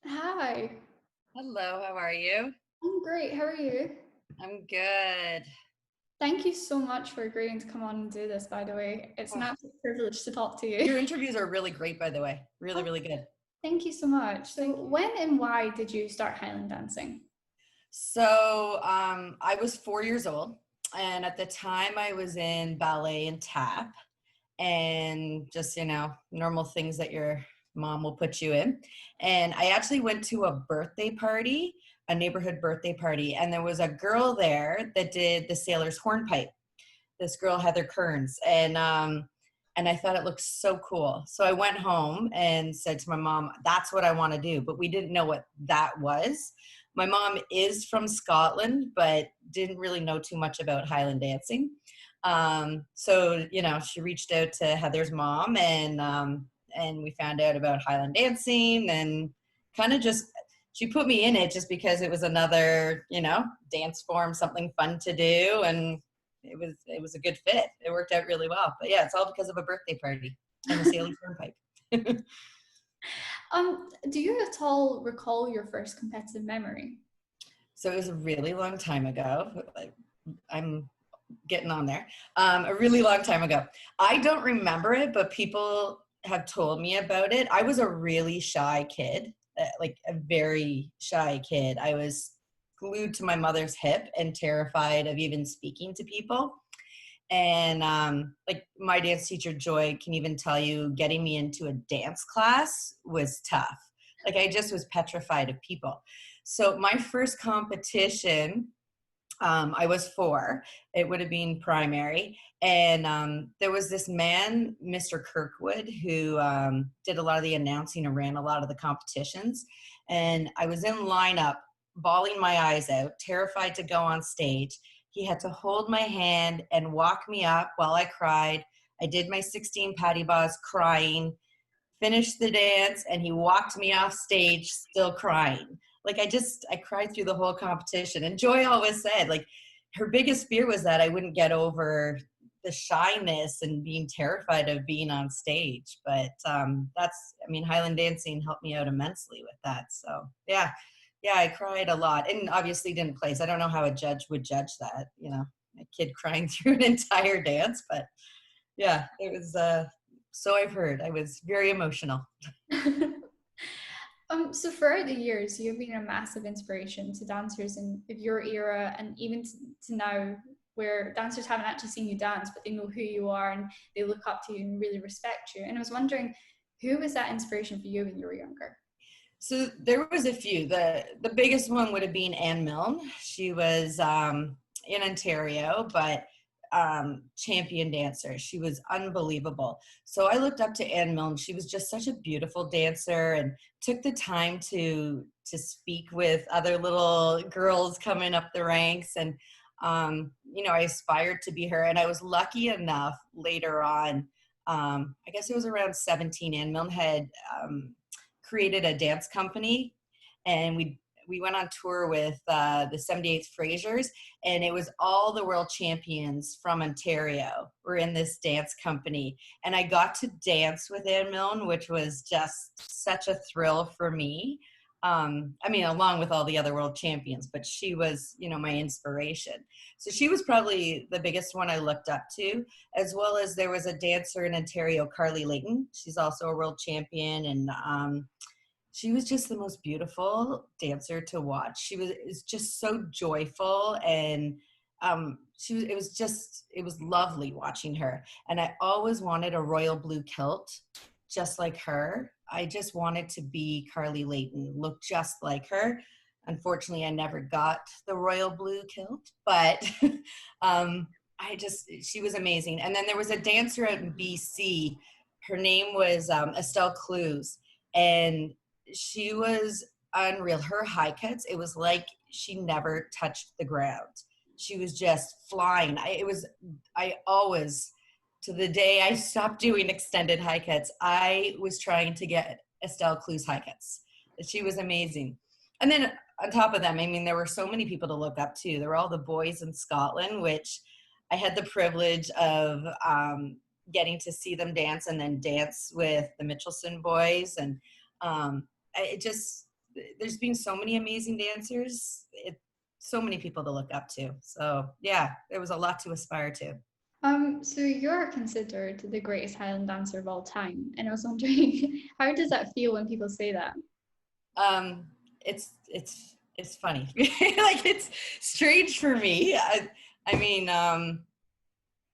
Hi, Hello, how are you? I'm great. How are you? I'm good. Thank you so much for agreeing to come on and do this, by the way. It's an Oh, absolute privilege to talk to your you. interviews are really great, by the way. Really, Oh, really good. thank you so much. So, Thank you. when and why did you start Highland dancing? I was 4 years old, and at the time I was in ballet and tap, and just, normal things that your mom will put you in. And I actually went to a birthday party, a neighborhood birthday party, and there was a girl there that did the sailor's hornpipe. This girl Heather Kearns, and I thought it looked so cool. So I went home and said to my mom, "That's what I want to do." But we didn't know what that was. My mom is from Scotland, but didn't really know too much about Highland dancing. She reached out to Heather's mom, and we found out about Highland dancing, and kind of just she put me in it just because it was another, dance form, something fun to do, and it was a good fit. It worked out really well. But yeah, it's all because of a birthday party and the Sailor Turnpike. Do you at all recall your first competitive memory? So it was a really long time ago. I'm getting on there. A really long time ago. I don't remember it, but people have told me about it. I was a really shy kid, like a very shy kid. I was glued to my mother's hip and terrified of even speaking to people. And like my dance teacher Joy can even tell you, getting me into a dance class was tough. Like I just was petrified of people. So my first competition, I was four. It would have been primary. And there was this man, Mr. Kirkwood, who did a lot of the announcing and ran a lot of the competitions. And I was in lineup, bawling my eyes out, terrified to go on stage. He had to hold my hand and walk me up while I cried. I did my 16 patty bars crying, finished the dance, and he walked me off stage still crying. Like I cried through the whole competition. And Joy always said, like, her biggest fear was that I wouldn't get over the shyness and being terrified of being on stage. But Highland dancing helped me out immensely with that. So yeah, I cried a lot, and obviously didn't place. I don't know how a judge would judge that, a kid crying through an entire dance, but yeah, it was so I've heard. I was very emotional. So throughout the years, you've been a massive inspiration to dancers of your era, and even to now, where dancers haven't actually seen you dance, but they know who you are and they look up to you and really respect you. And I was wondering, who was that inspiration for you when you were younger? So there was a few. The biggest one would have been Anne Milne. She was in Ontario, but champion dancer. She was unbelievable. So I looked up to Anne Milne. She was just such a beautiful dancer and took the time to speak with other little girls coming up the ranks. And I aspired to be her. And I was lucky enough later on. I guess it was around 17. Anne Milne had created a dance company, and we went on tour with the 78th Frasers, and it was all the world champions from Ontario were in this dance company. And I got to dance with Anne Milne, which was just such a thrill for me. Along with all the other world champions, but she was, my inspiration. So she was probably the biggest one I looked up to, as well as there was a dancer in Ontario, Carly Layton. She's also a world champion, and she was just the most beautiful dancer to watch. She was just so joyful, and it was lovely watching her. And I always wanted a royal blue kilt just like her. I just wanted to be Carly Layton, look just like her. Unfortunately, I never got the royal blue kilt, but she was amazing. And then there was a dancer out in BC. Her name was Estelle Clues, and she was unreal. Her high cuts, it was like she never touched the ground. She was just flying. I always, to the day I stopped doing extended high cuts, I was trying to get Estelle Clues high cuts. She was amazing. And then on top of them, there were so many people to look up to. There were all the boys in Scotland, which I had the privilege of getting to see them dance, and then dance with the Mitchelson boys. And it just there's been so many amazing dancers. So many people to look up to. So yeah, there was a lot to aspire to. So you're considered the greatest Highland dancer of all time, and I was wondering, how does that feel when people say that? Um, it's funny. Like, it's strange for me. I mean,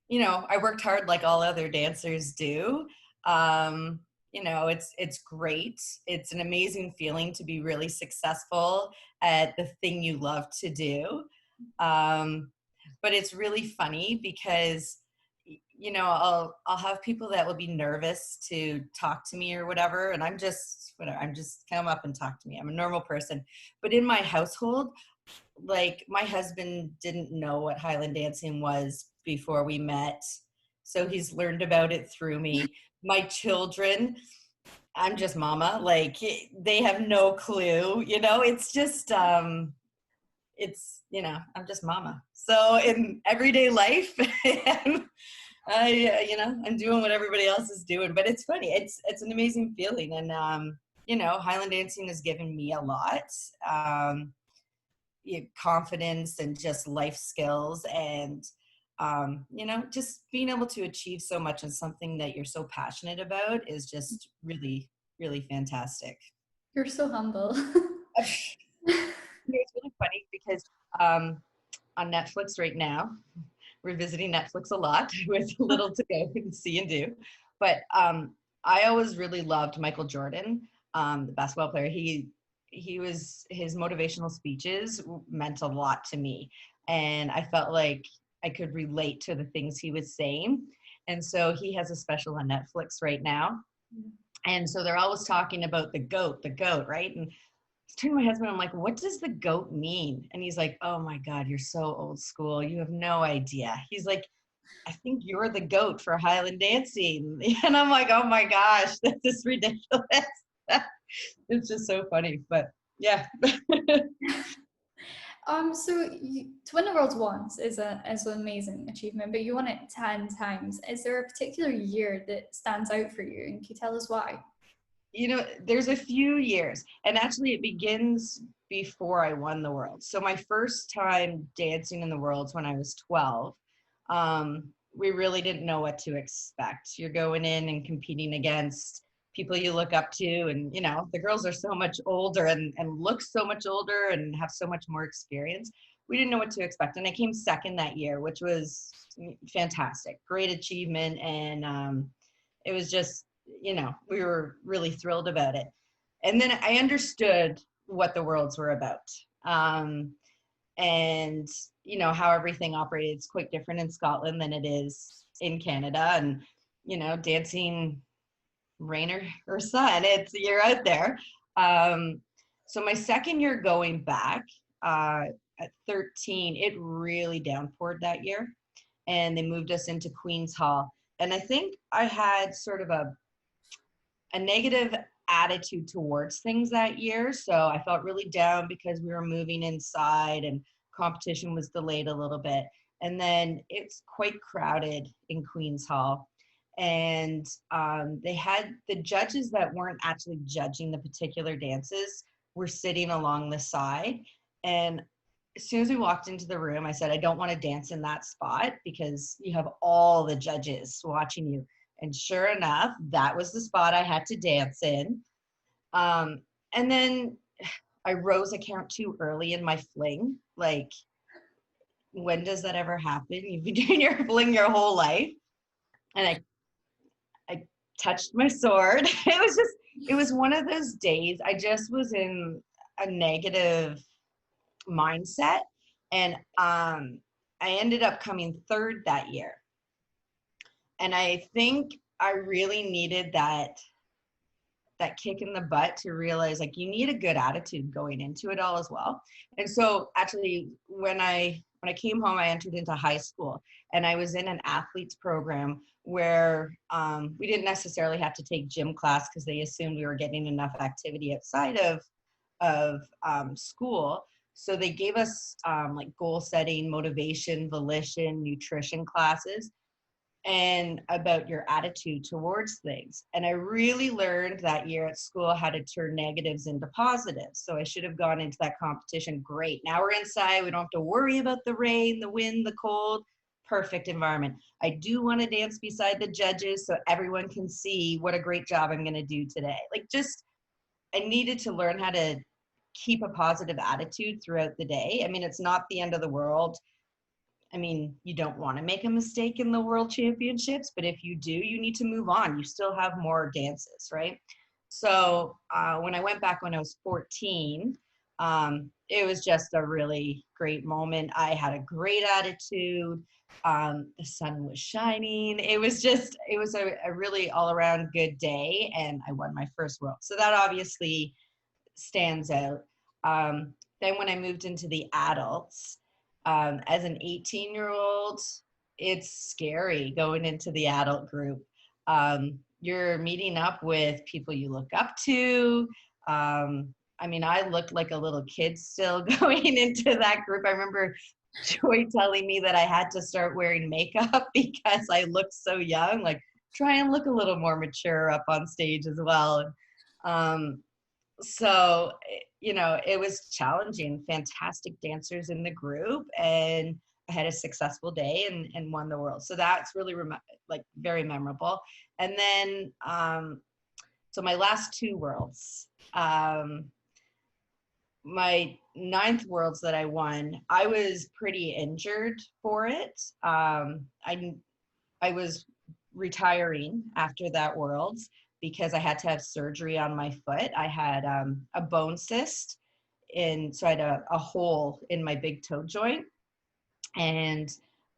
you know, I worked hard like all other dancers do. Um, you know, it's great. It's an amazing feeling to be really successful at the thing you love to do. Um, but it's really funny because, you know, I'll have people that will be nervous to talk to me or whatever, and I'm just whatever. I'm just come up and talk to me. I'm a normal person. But in my household, like, my husband didn't know what Highland dancing was before we met, so he's learned about it through me. My children, I'm just mama, like, they have no clue, you know. It's just it's, you know, I'm just mama. So in everyday life, you know, I'm doing what everybody else is doing. But it's funny. It's an amazing feeling, and you know, Highland dancing has given me a lot. Confidence and just life skills, and you know, just being able to achieve so much in something that you're so passionate about is just really, really fantastic. You're so humble. It's really funny because on Netflix right now, we're visiting Netflix a lot with little to go and see and do. But I always really loved Michael Jordan, the basketball player. His motivational speeches meant a lot to me, and I felt like I could relate to the things he was saying. And so he has a special on Netflix right now, and so they're always talking about the goat, right? And I turned to my husband, I'm like, what does the goat mean? And he's like, oh my God, you're so old school, you have no idea. He's like, I think you're the goat for Highland dancing. And I'm like, oh my gosh, this is ridiculous. It's just so funny. But yeah. So to win the world once is an amazing achievement, but you won it 10 times. Is there a particular year that stands out for you, and can you tell us why? You know, there's a few years, and actually it begins before I won the world. So my first time dancing in the worlds when I was 12, we really didn't know what to expect. You're going in and competing against people you look up to, and you know, the girls are so much older and look so much older and have so much more experience. We didn't know what to expect, and I came second that year, which was fantastic, great achievement. And it was just, you know, we were really thrilled about it. And then I understood what the worlds were about. And you know, how everything operated. It's quite different in Scotland than it is in Canada. And you know, dancing rain or sun, you're out there. So my second year going back, at 13, it really downpoured that year, and they moved us into Queen's Hall. And I think I had sort of a negative attitude towards things that year. So I felt really down because we were moving inside and competition was delayed a little bit. And then it's quite crowded in Queen's Hall. And they had the judges that weren't actually judging the particular dances were sitting along the side. And as soon as we walked into the room, I said, I don't want to dance in that spot because you have all the judges watching you. And sure enough, that was the spot I had to dance in. And then I rose a count too early in my fling. Like, when does that ever happen? You've been doing your fling your whole life. And I touched my sword. It was one of those days. I just was in a negative mindset. And I ended up coming third that year. And I think I really needed that kick in the butt to realize, like, you need a good attitude going into it all as well. And so actually when I came home, I entered into high school, and I was in an athletes program where we didn't necessarily have to take gym class because they assumed we were getting enough activity outside of school. So they gave us like goal setting, motivation, volition, nutrition classes. and about your attitude towards things. And I really learned that year at school how to turn negatives into positives. So I should have gone into that competition. Great. Now we're inside. We don't have to worry about the rain, the wind, the cold. Perfect environment. I do want to dance beside the judges so everyone can see what a great job I'm going to do today. Like, just, I needed to learn how to keep a positive attitude throughout the day. I mean, it's not the end of the world. I mean, you don't want to make a mistake in the world championships, but if you do, you need to move on. You still have more dances, right? So when I went back when I was 14, it was just a really great moment. I had a great attitude. The sun was shining. It was a really all around good day, and I won my first world. So that obviously stands out. Then when I moved into the adults, as an 18-year-old, it's scary going into the adult group. You're meeting up with people you look up to. I mean, I looked like a little kid still going into that group. I remember Joy telling me that I had to start wearing makeup because I looked so young, like try and look a little more mature up on stage as well. So, you know, it was challenging. Fantastic dancers in the group, and I had a successful day and won the world. So that's really like very memorable. And then so my last two worlds, my ninth worlds that I won, I was pretty injured for it. I was retiring after that worlds because I had to have surgery on my foot. I had a bone cyst, and so I had a hole in my big toe joint, and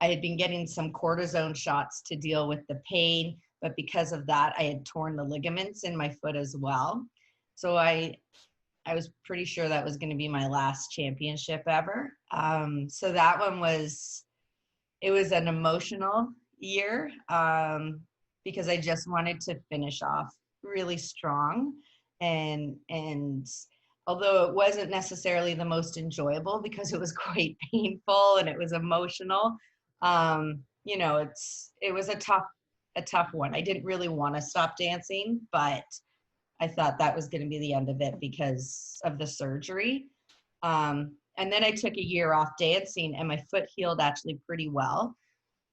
I had been getting some cortisone shots to deal with the pain, but because of that, I had torn the ligaments in my foot as well. So I was pretty sure that was going to be my last championship ever. So that one it was an emotional year because I just wanted to finish off really strong. And although it wasn't necessarily the most enjoyable because it was quite painful and it was emotional, you know, it was a tough one. I didn't really want to stop dancing, but I thought that was going to be the end of it because of the surgery. And then I took a year off dancing, and my foot healed actually pretty well.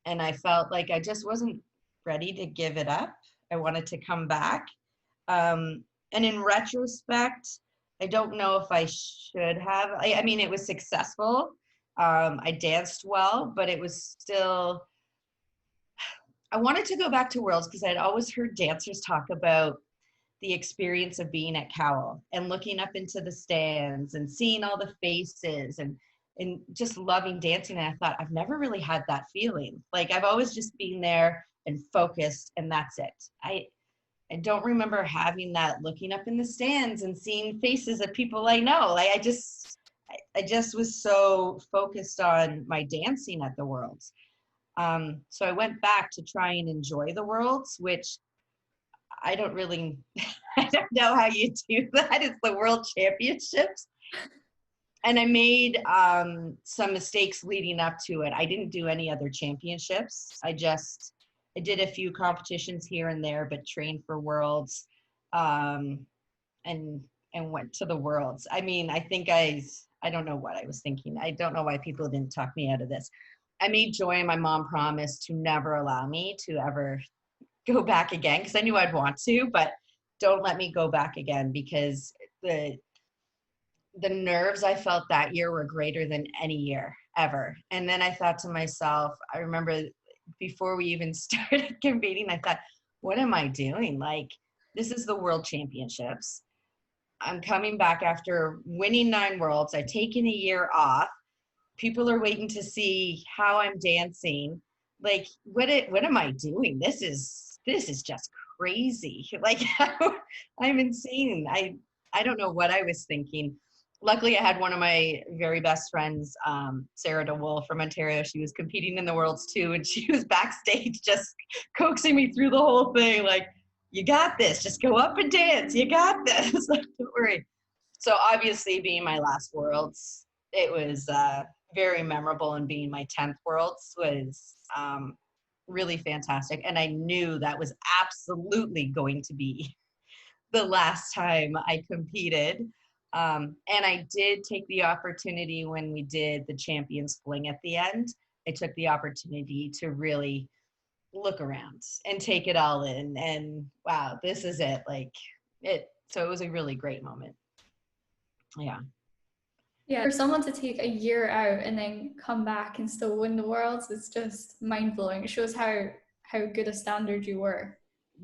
And I felt like I just wasn't ready to give it up. I wanted to come back. And in retrospect, I don't know if I should have. I mean, it was successful. I danced well, but it was still, I wanted to go back to Worlds because I'd always heard dancers talk about the experience of being at Cowell and looking up into the stands and seeing all the faces and just loving dancing. And I thought, I've never really had that feeling. Like, I've always just been there and focused, and that's it. I don't remember having that looking up in the stands and seeing faces of people I know. Like, I just was so focused on my dancing at the Worlds. So I went back to try and enjoy the Worlds, which I don't really, I don't know how you do that. It's the World Championships. And I made some mistakes leading up to it. I didn't do any other championships. I did a few competitions here and there, but trained for Worlds and went to the Worlds. I mean, I think I don't know what I was thinking. I don't know why people didn't talk me out of this. I made Joy and my mom promise to never allow me to ever go back again, because I knew I'd want to, but don't let me go back again, because the nerves I felt that year were greater than any year ever. And then I thought to myself, I remember before we even started competing, I thought, what am I doing? Like, this is the World Championships. I'm coming back after winning 9 worlds. I've taken a year off. People are waiting to see how I'm dancing. Like, what am I doing? This is just crazy. Like, I'm insane. I don't know what I was thinking. Luckily, I had one of my very best friends, Sarah DeWolf from Ontario. She was competing in the Worlds too, and she was backstage just coaxing me through the whole thing. Like, you got this. Just go up and dance. You got this. Like, don't worry. So obviously, being my last Worlds, it was very memorable, and being my 10th Worlds was really fantastic. And I knew that was absolutely going to be the last time I competed. And I did take the opportunity when we did the Champions Fling at the end. I took the opportunity to really look around and take it all in. And wow, this is it. Like it. So it was a really great moment. Yeah. Yeah, for someone to take a year out and then come back and still win the worlds, it's just mind blowing. It shows how good a standard you were.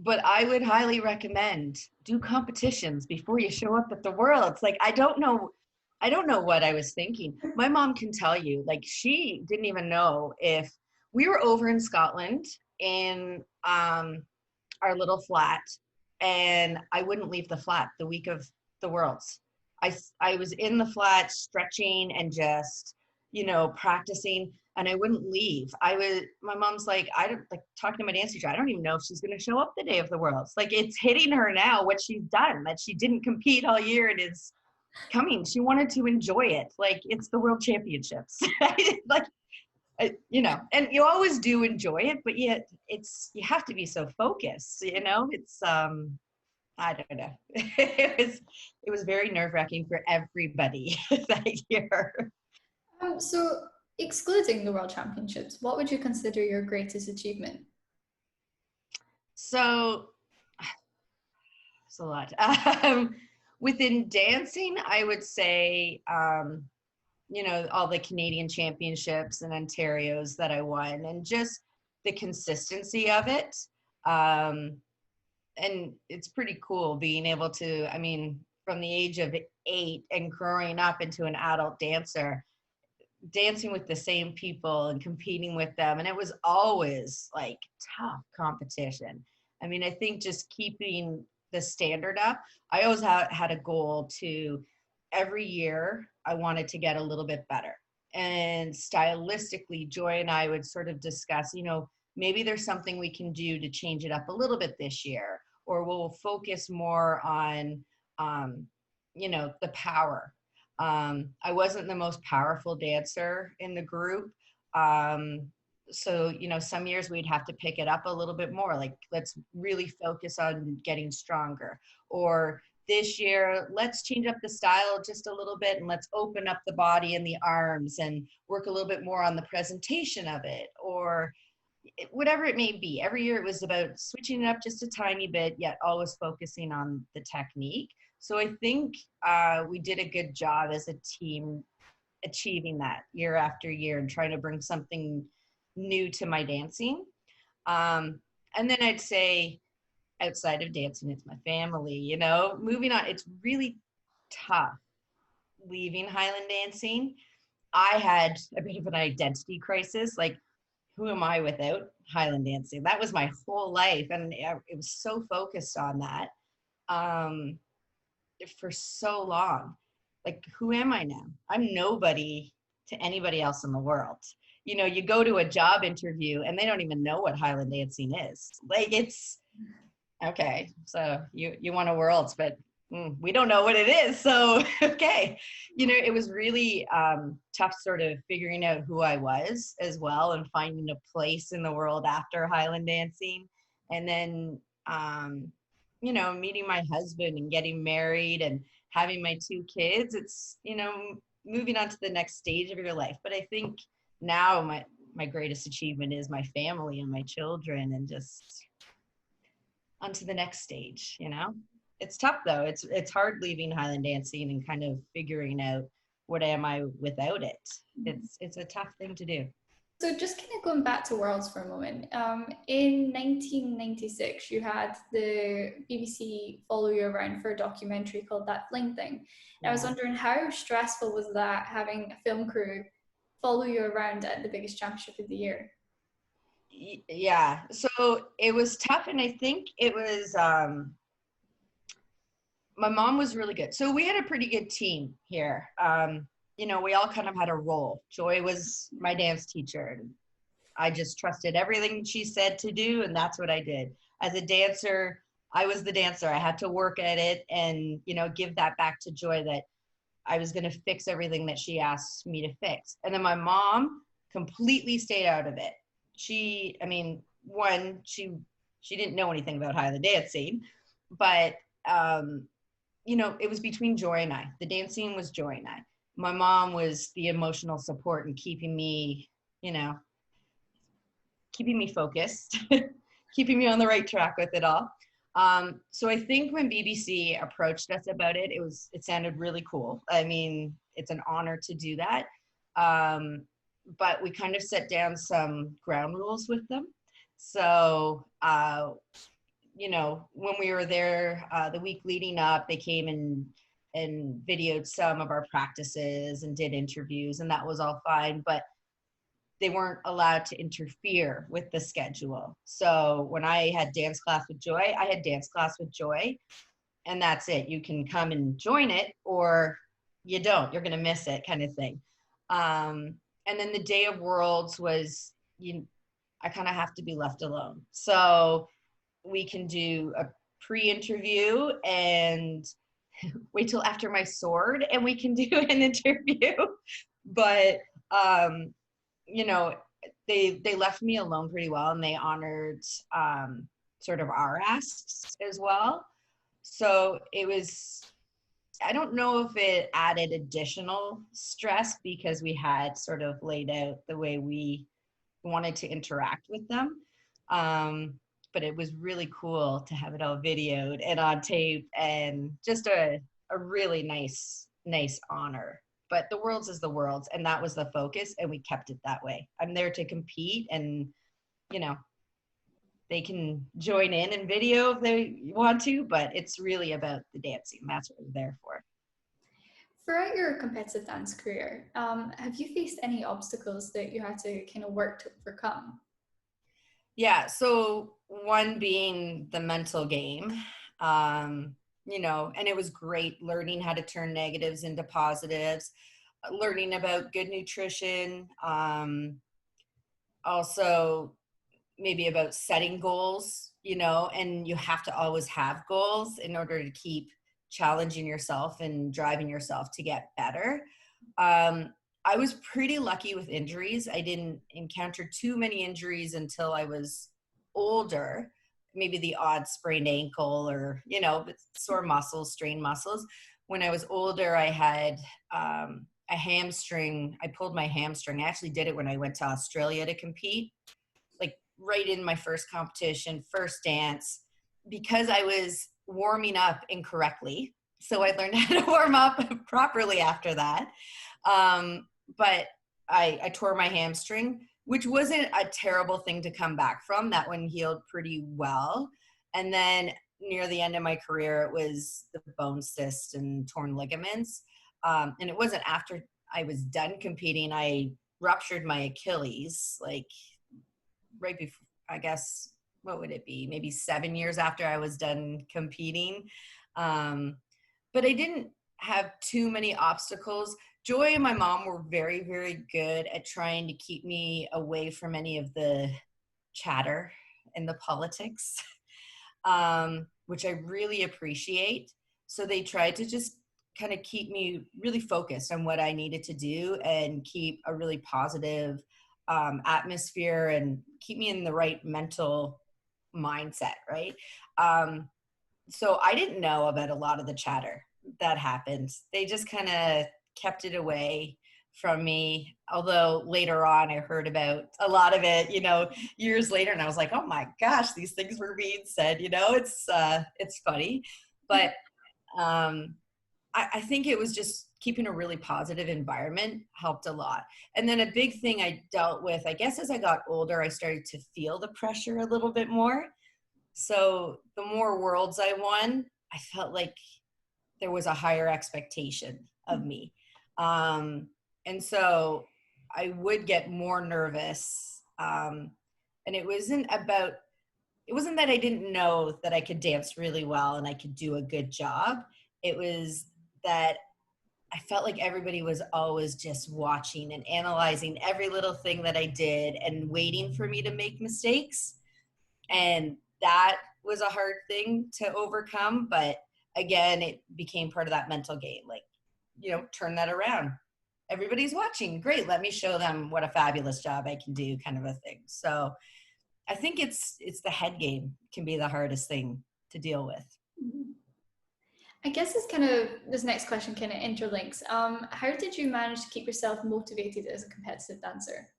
But I would highly recommend do competitions before you show up at the worlds. Like I don't know what I was thinking. My mom can tell you, like she didn't even know if we were over in Scotland in our little flat, and I wouldn't leave the flat the week of the worlds. I was in the flat stretching and just, you know, practicing, and I wouldn't leave. My mom's like, I don't like talking to my dance teacher. I don't even know if she's going to show up the day of the worlds. Like it's hitting her now what she's done, that she didn't compete all year and is coming. She wanted to enjoy it. Like it's the world championships. Like, you know, and you always do enjoy it, but yet you have to be so focused, you know, it's, I don't know. It was very nerve-wracking for everybody that year. So, excluding the World Championships, what would you consider your greatest achievement? So it's a lot. Within dancing, I would say, you know, all the Canadian championships and Ontario's that I won, and just the consistency of it. And it's pretty cool being able to, I mean, from the age of 8 and growing up into an adult dancer, dancing with the same people and competing with them. And it was always like tough competition. I mean, I think just keeping the standard up, I always had a goal to every year, I wanted to get a little bit better. And stylistically, Joy and I would sort of discuss, you know, maybe there's something we can do to change it up a little bit this year, or we'll focus more on, you know, the power. I wasn't the most powerful dancer in the group. So, you know, some years we'd have to pick it up a little bit more, like let's really focus on getting stronger. Or this year, let's change up the style just a little bit and let's open up the body and the arms and work a little bit more on the presentation of it, or whatever it may be. Every year it was about switching it up just a tiny bit, yet always focusing on the technique. So I think we did a good job as a team achieving that year after year and trying to bring something new to my dancing. And then I'd say outside of dancing, it's my family, you know, moving on. It's really tough leaving Highland dancing. I had a bit of an identity crisis. Like, who am I without Highland dancing? That was my whole life. And it was so focused on that for so long. Like, who am I now? I'm nobody to anybody else in the world. You know, you go to a job interview and they don't even know what Highland dancing is. Like, it's okay. So you want a worlds, but we don't know what it is. So, okay. You know, it was really tough sort of figuring out who I was as well and finding a place in the world after Highland dancing. And then, you know, meeting my husband and getting married and having my 2 kids. It's, you know, moving on to the next stage of your life. But I think now my greatest achievement is my family and my children, and just on to the next stage, you know. It's tough though. It's hard leaving Highland dancing and kind of figuring out what am I without it. It's a tough thing to do. So just kind of going back to Worlds for a moment, in 1996, you had the BBC follow you around for a documentary called That Fling Thing. Yeah. I was wondering, how stressful was that, having a film crew follow you around at the biggest championship of the year? Yeah, so it was tough, and I think it was, my mom was really good. So we had a pretty good team here. You know, we all kind of had a role. Joy was my dance teacher, and I just trusted everything she said to do, and that's what I did. As a dancer, I was the dancer. I had to work at it and, you know, give that back to Joy, that I was going to fix everything that she asked me to fix. And then my mom completely stayed out of it. I mean, one, she didn't know anything about Highland Dance scene, but you know, it was between Joy and I. The dance scene was Joy and I. My mom was the emotional support and keeping me, you know, keeping me focused, keeping me on the right track with it all. So I think when BBC approached us about it, it sounded really cool. I mean, it's an honor to do that. But we kind of set down some ground rules with them. So, you know, when we were there the week leading up, they came and videoed some of our practices and did interviews, and that was all fine. But they weren't allowed to interfere with the schedule. So when I had dance class with Joy, I had dance class with Joy, and that's it. You can come and join it, or you don't. You're going to miss it, kind of thing. And then the Day of Worlds was, I kind of have to be left alone. So we can do a pre-interview and wait till after my sword, and we can do an interview. But you know, they left me alone pretty well, and they honored sort of our asks as well. So it was, I don't know if it added additional stress because we had sort of laid out the way we wanted to interact with them. But it was really cool to have it all videoed and on tape, and just a really nice honor. But the Worlds is the Worlds, and that was the focus, and we kept it that way. I'm there to compete, and, you know, they can join in and video if they want to, but it's really about the dancing. That's what we're there for. Throughout your competitive dance career, have you faced any obstacles that you had to kind of work to overcome? Yeah, so one being the mental game, you know, and it was great learning how to turn negatives into positives, learning about good nutrition, also maybe about setting goals, you know, and you have to always have goals in order to keep challenging yourself and driving yourself to get better. I was pretty lucky with injuries. I didn't encounter too many injuries until I was older, maybe the odd sprained ankle or, you know, sore muscles, strained muscles. When I was older, I had a hamstring. I pulled my hamstring. I actually did it when I went to Australia to compete, like right in my first competition, first dance, because I was warming up incorrectly. So I learned how to warm up properly after that. But I tore my hamstring, which wasn't a terrible thing to come back from. That one healed pretty well. And then near the end of my career, it was the bone cyst and torn ligaments. And it wasn't after I was done competing. I ruptured my Achilles, like right before, I guess, what would it be? Maybe 7 years after I was done competing. But I didn't have too many obstacles. Joy and my mom were very, very good at trying to keep me away from any of the chatter and the politics, which I really appreciate. So they tried to just kind of keep me really focused on what I needed to do and keep a really positive atmosphere and keep me in the right mental mindset, right? So I didn't know about a lot of the chatter that happened. They just kind of kept it away from me. Although later on I heard about a lot of it, you know, years later, and I was like, oh my gosh, these things were being said, you know, it's funny. But I think it was just keeping a really positive environment helped a lot. And then a big thing I dealt with, I guess as I got older, I started to feel the pressure a little bit more. So the more worlds I won, I felt like there was a higher expectation of me. And so I would get more nervous. And it wasn't that I didn't know that I could dance really well and I could do a good job. It was that I felt like everybody was always just watching and analyzing every little thing that I did and waiting for me to make mistakes. And that was a hard thing to overcome. But again, it became part of that mental game. Like, you know, turn that around. Everybody's watching. Great. Let me show them what a fabulous job I can do, kind of a thing. So I think it's the head game can be the hardest thing to deal with. Mhm. I guess this next question kind of interlinks. How did you manage to keep yourself motivated as a competitive dancer?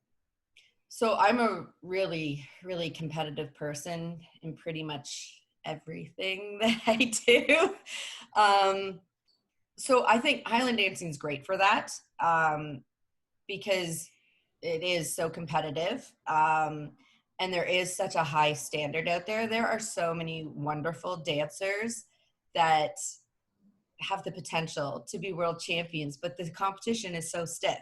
So I'm a really, really competitive person in pretty much everything that I do. Um, so I think Highland dancing is great for that, because it is so competitive. And there is such a high standard out there. There are so many wonderful dancers that have the potential to be world champions, but the competition is so stiff.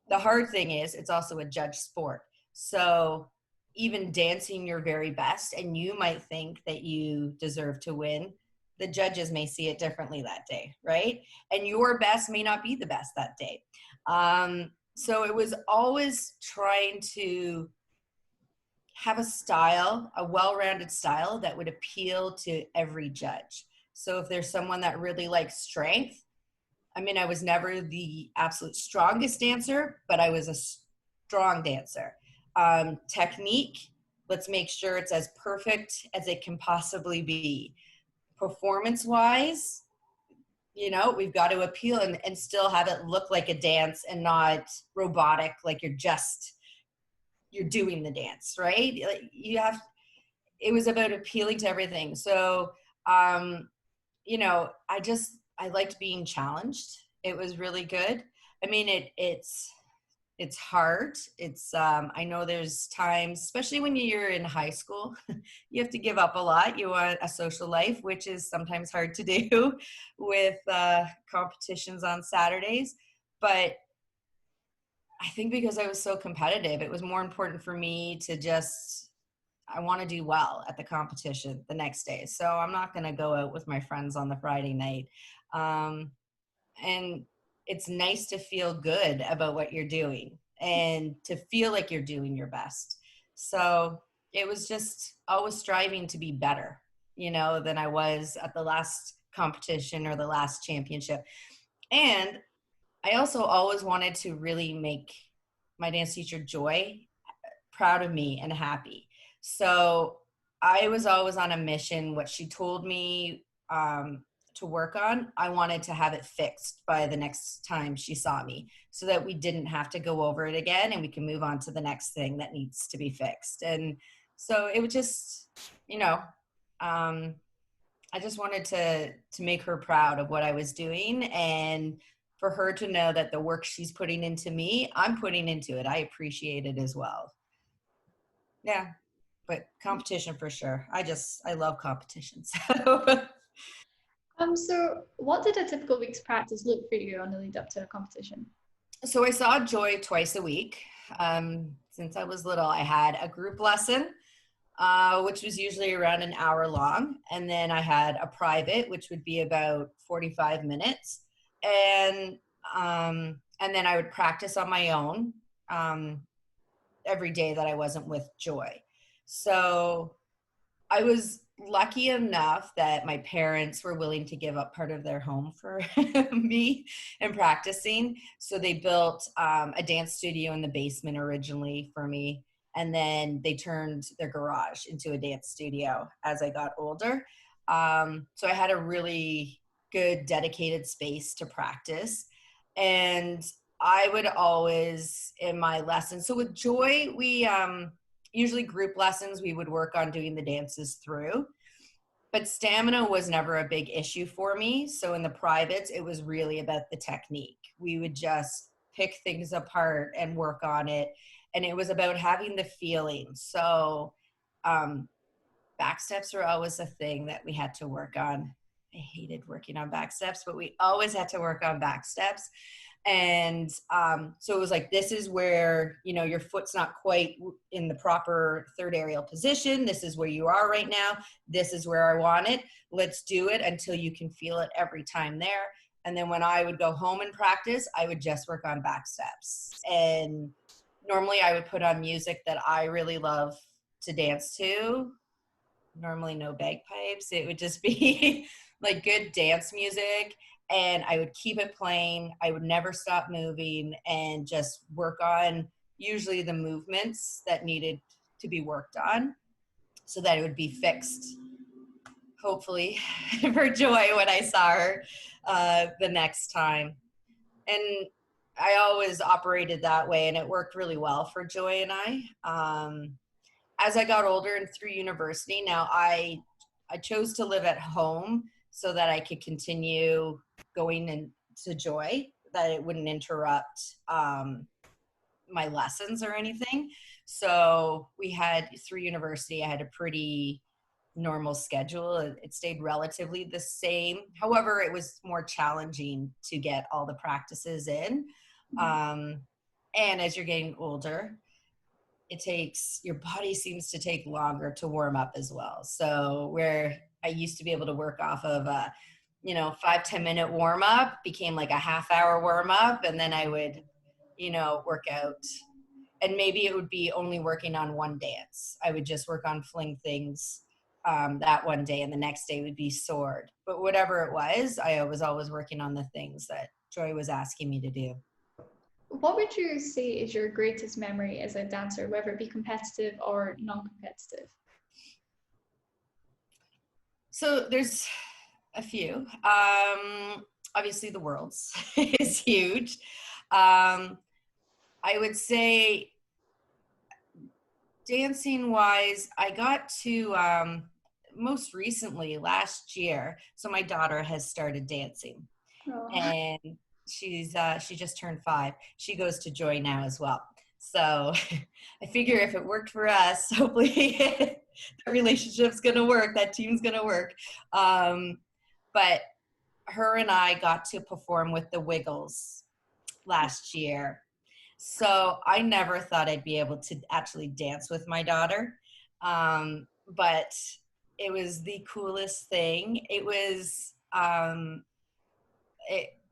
The hard thing is it's also a judge sport. So even dancing your very best, and you might think that you deserve to win, the judges may see it differently that day, right? And your best may not be the best that day. So it was always trying to have a style, a well-rounded style that would appeal to every judge. So if there's someone that really likes strength, I mean, I was never the absolute strongest dancer, but I was a strong dancer. Technique, let's make sure it's as perfect as it can possibly be. Performance wise, we've got to appeal and still have it look like a dance and not robotic, like you're doing the dance, right? Like it was about appealing to everything. So, I liked being challenged. It was really good. I mean, it's hard. I know there's times, especially when you're in high school, you have to give up a lot. You want a social life, which is sometimes hard to do with competitions on Saturdays. But I think because I was so competitive, it was more important for me to I want to do well at the competition the next day. So I'm not going to go out with my friends on the Friday night. Um, and it's nice to feel good about what you're doing and to feel like you're doing your best. So it was just always striving to be better, than I was at the last competition or the last championship. And I also always wanted to really make my dance teacher Joy proud of me and happy. So I was always on a mission. What she told me to work on, I wanted to have it fixed by the next time she saw me so that we didn't have to go over it again and we can move on to the next thing that needs to be fixed. And so it was just, I just wanted to make her proud of what I was doing and for her to know that the work she's putting into me, I'm putting into it. I appreciate it as well. Yeah, but competition for sure. I love competition. So So what did a typical week's practice look for you on the lead up to a competition? so I saw Joy twice a week. Since I was little, I had a group lesson, which was usually around an hour long. And then I had a private, which would be about 45 minutes. And then I would practice on my own every day that I wasn't with Joy. So I was lucky enough that my parents were willing to give up part of their home for me and practicing. So they built a dance studio in the basement originally for me. And then they turned their garage into a dance studio as I got older. So I had a really good dedicated space to practice. And I would always, in my lessons, so with Joy, we usually group lessons, we would work on doing the dances through. But stamina was never a big issue for me. So in the privates, it was really about the technique. We would just pick things apart and work on it. And it was about having the feeling. So back steps were always a thing that we had to work on. I hated working on back steps, but we always had to work on back steps. And so it was like, this is where, your foot's not quite in the proper third aerial position. This is where you are right now. This is where I want it. Let's do it until you can feel it every time there. And then when I would go home and practice, I would just work on back steps. And normally I would put on music that I really love to dance to. Normally no bagpipes. It would just be like good dance music. And I would keep it playing. I would never stop moving and just work on usually the movements that needed to be worked on so that it would be fixed, hopefully, for Joy when I saw her the next time. And I always operated that way, and it worked really well for Joy and I. As I got older and through university, now I chose to live at home so that I could continue going into Joy, that it wouldn't interrupt my lessons or anything. So we had, through university, I had a pretty normal schedule. It stayed relatively the same. However, it was more challenging to get all the practices in. And as you're getting older, your body seems to take longer to warm up as well. So where I used to be able to work off of a, 5-10 minute warm up became like a half-hour warm up. And then I would, work out, and maybe it would be only working on one dance. I would just work on fling things that one day, and the next day would be sword. But whatever it was, I was always working on the things that Joy was asking me to do. What would you say is your greatest memory as a dancer, whether it be competitive or non-competitive? So there's a few. Obviously the Worlds is huge. I would say dancing wise, I got to most recently last year. So my daughter has started dancing. Oh. And she just turned 5. She goes to Joy now as well. So I figure if it worked for us, hopefully the relationship's going to work, that team's going to work. But her and I got to perform with the Wiggles last year. So I never thought I'd be able to actually dance with my daughter. But it was the coolest thing. It was,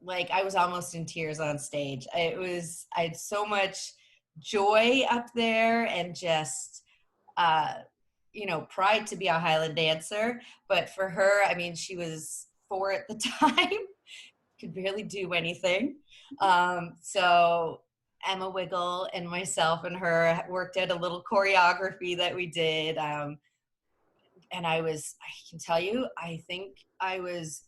like I was almost in tears on stage. I had so much joy up there, and just, pride to be a Highland dancer. But for her, I mean, she was 4 at the time, could barely do anything. So Emma Wiggle and myself and her worked out a little choreography that we did. And I can tell you, I think I was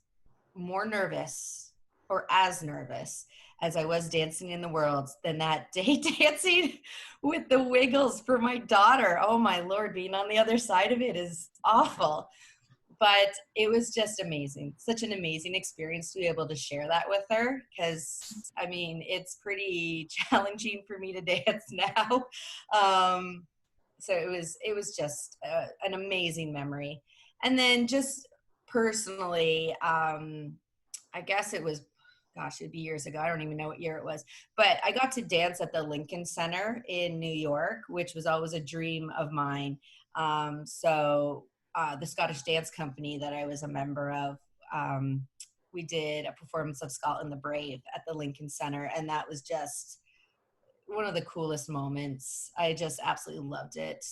more nervous, or as nervous as I was dancing in the Worlds, than that day dancing with the Wiggles for my daughter. Oh my Lord, being on the other side of it is awful. But it was just amazing. Such an amazing experience to be able to share that with her, because I mean, it's pretty challenging for me to dance now. So it was just an amazing memory. And then just personally, I guess it was, it'd be years ago. I don't even know what year it was. But I got to dance at the Lincoln Center in New York, which was always a dream of mine. So the Scottish Dance Company that I was a member of, we did a performance of Scotland the Brave at the Lincoln Center. And that was just one of the coolest moments. I just absolutely loved it.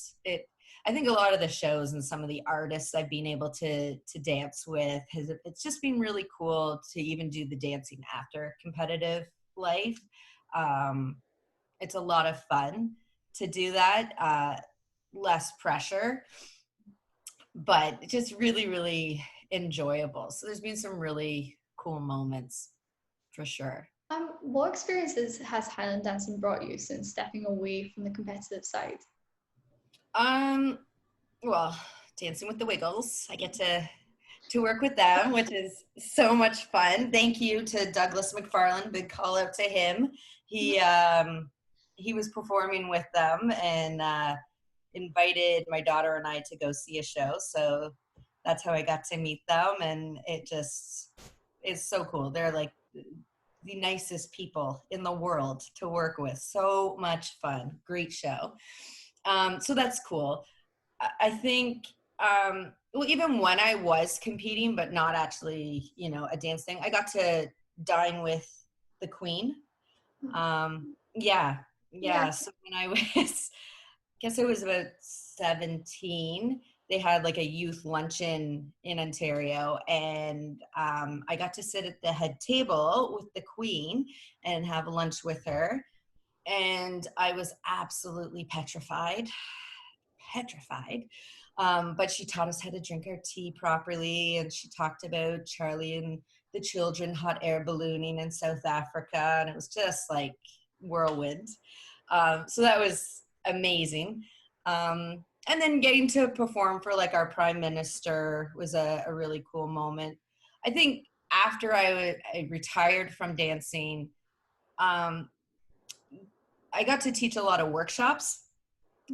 I think a lot of the shows and some of the artists I've been able to dance with, it's just been really cool to even do the dancing after competitive life. It's a lot of fun to do that, less pressure, but just really, really enjoyable. So there's been some really cool moments for sure. What experiences has Highland dancing brought you since stepping away from the competitive side? Well, dancing with the Wiggles. I get to work with them, which is so much fun. Thank you to Douglas McFarland. Big call out to him. He was performing with them and invited my daughter and I to go see a show. So that's how I got to meet them, and it just is so cool. They're like the nicest people in the world to work with. So much fun. Great show. So that's cool. I think, well, even when I was competing, but not actually, a dance thing, I got to dine with the Queen. Yeah. So when I was, I guess I was about 17, they had like a youth luncheon in Ontario, and I got to sit at the head table with the Queen and have lunch with her. And I was absolutely petrified petrified. But she taught us how to drink our tea properly. And she talked about Charlie and the children hot air ballooning in South Africa. And it was just like whirlwind. So that was amazing. And then getting to perform for like our prime minister was a really cool moment. I think after I retired from dancing, I got to teach a lot of workshops,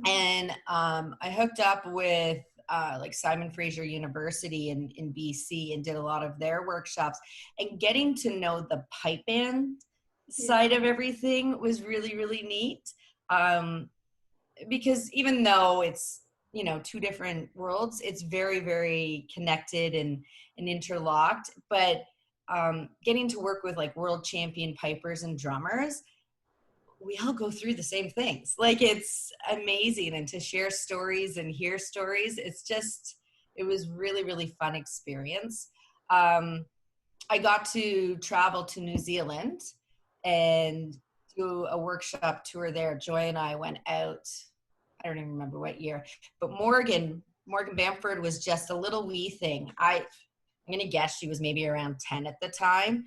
and I hooked up with like Simon Fraser University in BC and did a lot of their workshops, and getting to know the pipe band side of everything was really, really neat. Because even though it's, you know, two different worlds, it's very, very connected and interlocked. But getting to work with like world champion pipers and drummers, we all go through the same things. Like, it's amazing. And to share stories and hear stories, it was really, really fun experience. I got to travel to New Zealand and do a workshop tour there. Joy and I went out, I don't even remember what year, but Morgan Bamford was just a little wee thing. I'm going to guess she was maybe around 10 at the time.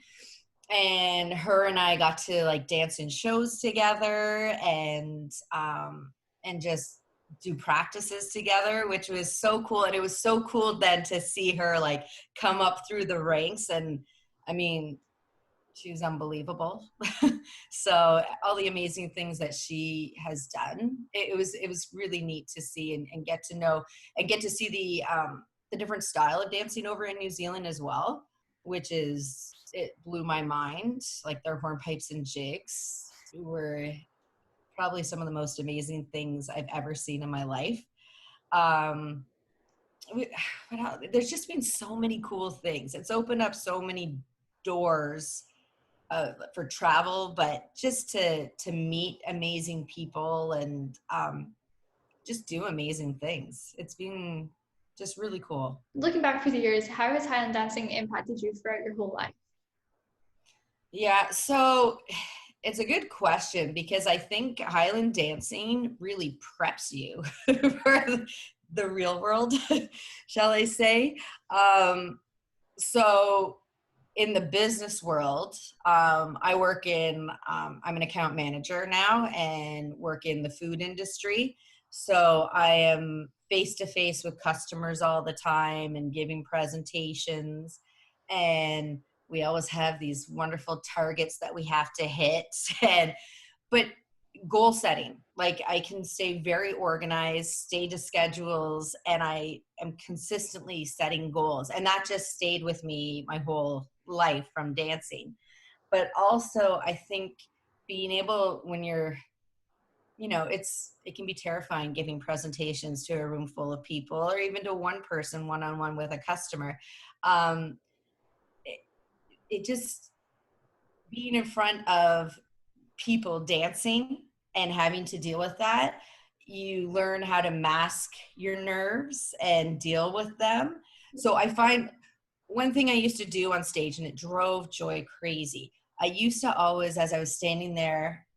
And her and I got to like dance in shows together and just do practices together, which was so cool. And it was so cool then to see her like come up through the ranks. And I mean, she was unbelievable. So all the amazing things that she has done, it was really neat to see and get to know and get to see the different style of dancing over in New Zealand as well, which it blew my mind. Like, their hornpipes and jigs were probably some of the most amazing things I've ever seen in my life. There's just been so many cool things. It's opened up so many doors for travel, but just to meet amazing people and just do amazing things. It's been just really cool. Looking back through the years, how has Highland dancing impacted you throughout your whole life? Yeah, so it's a good question, because I think Highland dancing really preps you for the real world, shall I say. So in the business world, I work I'm an account manager now and work in the food industry. So I am face to face with customers all the time and giving presentations. And we always have these wonderful targets that we have to hit. But goal setting, like, I can stay very organized, stay to schedules, and I am consistently setting goals. And that just stayed with me my whole life from dancing. But also, I think being able, when you're, you know, it can be terrifying giving presentations to a room full of people, or even to one person one-on-one with a customer. It just, being in front of people dancing and having to deal with that, you learn how to mask your nerves and deal with them. So I find one thing I used to do on stage, and it drove Joy crazy. I used to always, as I was standing there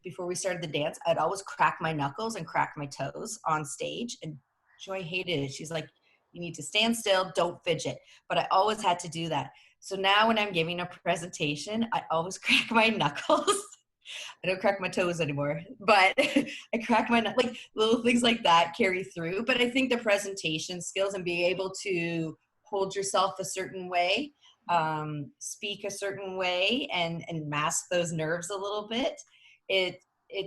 before we started the dance, I'd always crack my knuckles and crack my toes on stage. And Joy hated it. She's like, you need to stand still, don't fidget. But I always had to do that. So now when I'm giving a presentation, I always crack my knuckles. I don't crack my toes anymore, but I crack my, like, little things like that carry through. But I think the presentation skills and being able to hold yourself a certain way, speak a certain way, and mask those nerves a little bit, it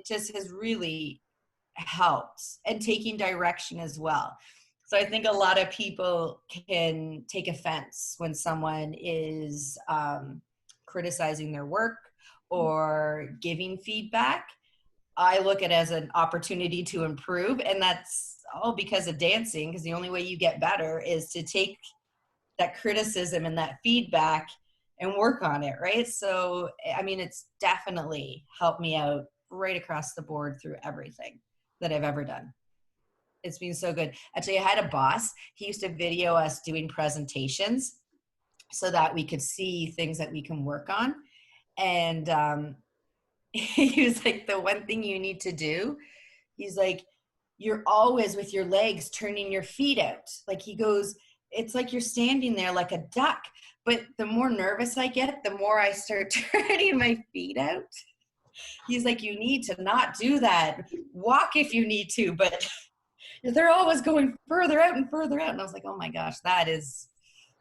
just has really helped. And taking direction as well. So I think a lot of people can take offense when someone is criticizing their work or giving feedback. I look at it as an opportunity to improve, and that's all because of dancing, because the only way you get better is to take that criticism and that feedback and work on it, right? So, I mean, it's definitely helped me out right across the board through everything that I've ever done. It's been so good. Actually, I had a boss. He used to video us doing presentations so that we could see things that we can work on. And he was like, the one thing you need to do, he's like, you're always with your legs turning your feet out. Like he goes, it's like you're standing there like a duck. But the more nervous I get, the more I start turning my feet out. He's like, you need to not do that. Walk if you need to, but they're always going further out and further out. And I was like, oh my gosh, that is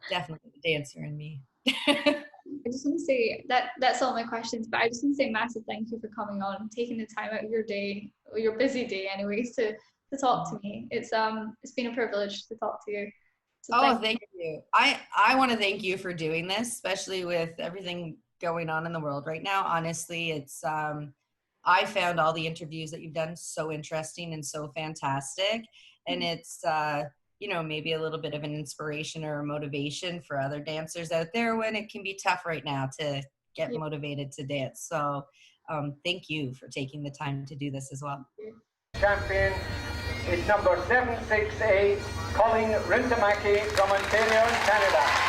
definitely the dancer in me. I just want to say that's all my questions, but I just want to say massive thank you for coming on and taking the time out of your day, or your busy day anyways, to talk to me. It's been a privilege to talk to you. So thank you. I want to thank you for doing this, especially with everything going on in the world right now. Honestly, it's I found all the interviews that you've done so interesting and so fantastic, and it's maybe a little bit of an inspiration or a motivation for other dancers out there when it can be tough right now to get motivated to dance. So thank you for taking the time to do this as well. Champion is number 768, Colleen Rintamaki from Ontario, Canada.